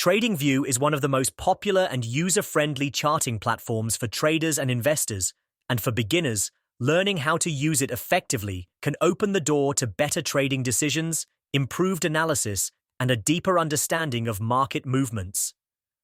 TradingView is one of the most popular and user-friendly charting platforms for traders and investors, and for beginners, learning how to use it effectively can open the door to better trading decisions, improved analysis, and a deeper understanding of market movements.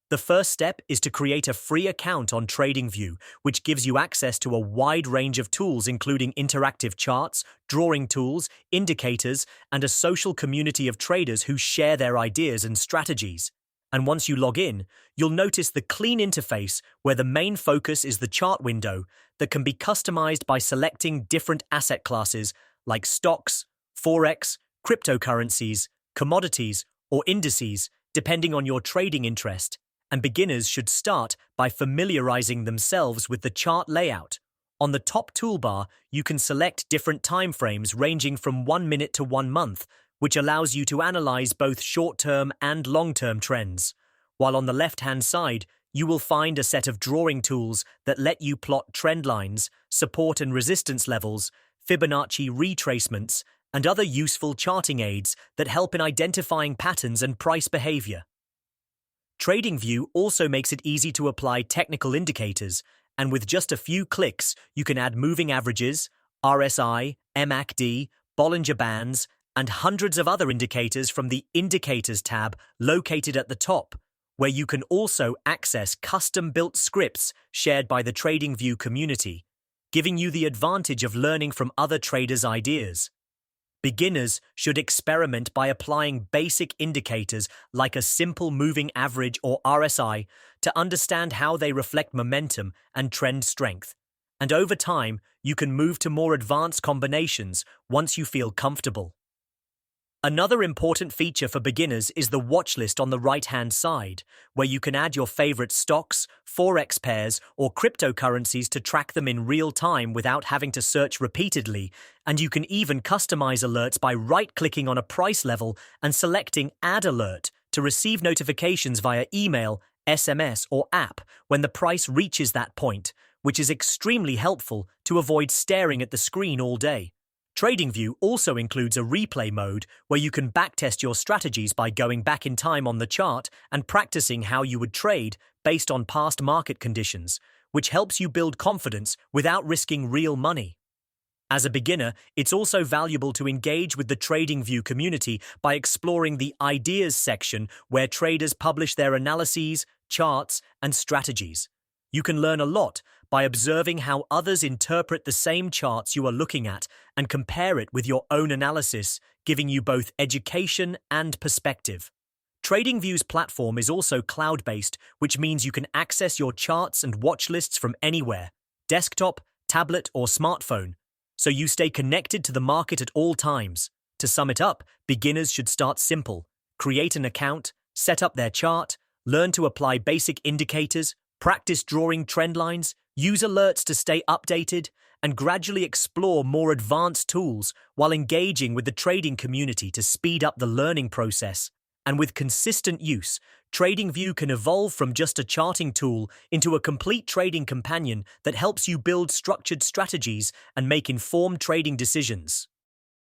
The first step is to create a free account on TradingView, which gives you access to a wide range of tools including interactive charts, drawing tools, indicators, and a social community of traders who share their ideas and strategies. And once you log in, you'll notice the clean interface where the main focus is the chart window that can be customized by selecting different asset classes like stocks, Forex, cryptocurrencies, commodities, or indices, depending on your trading interest. And beginners should start by familiarizing themselves with the chart layout. On the top toolbar, you can select different timeframes ranging from 1 minute to 1 month, which allows you to analyze both short-term and long-term trends. While on the left-hand side, you will find a set of drawing tools that let you plot trend lines, support and resistance levels, Fibonacci retracements, and other useful charting aids that help in identifying patterns and price behavior. TradingView also makes it easy to apply technical indicators, and with just a few clicks, you can add moving averages, RSI, MACD, Bollinger Bands, and hundreds of other indicators from the Indicators tab located at the top, where you can also access custom-built scripts shared by the TradingView community, giving you the advantage of learning from other traders' ideas. Beginners should experiment by applying basic indicators like a simple moving average or RSI to understand how they reflect momentum and trend strength. And over time, you can move to more advanced combinations once you feel comfortable. Another important feature for beginners is the watchlist on the right-hand side, where you can add your favorite stocks, Forex pairs, or cryptocurrencies to track them in real time without having to search repeatedly, and you can even customize alerts by right-clicking on a price level and selecting Add Alert to receive notifications via email, SMS, or app when the price reaches that point, which is extremely helpful to avoid staring at the screen all day. TradingView also includes a replay mode where you can backtest your strategies by going back in time on the chart and practicing how you would trade based on past market conditions, which helps you build confidence without risking real money. As a beginner, it's also valuable to engage with the TradingView community by exploring the Ideas section where traders publish their analyses, charts, and strategies. You can learn a lot by observing how others interpret the same charts you are looking at and compare it with your own analysis, giving you both education and perspective. TradingView's platform is also cloud-based, which means you can access your charts and watch lists from anywhere, desktop, tablet, or smartphone, so you stay connected to the market at all times. To sum it up, beginners should start simple: create an account, set up their chart, learn to apply basic indicators, practice drawing trend lines, use alerts to stay updated, and gradually explore more advanced tools while engaging with the trading community to speed up the learning process. And with consistent use, TradingView can evolve from just a charting tool into a complete trading companion that helps you build structured strategies and make informed trading decisions.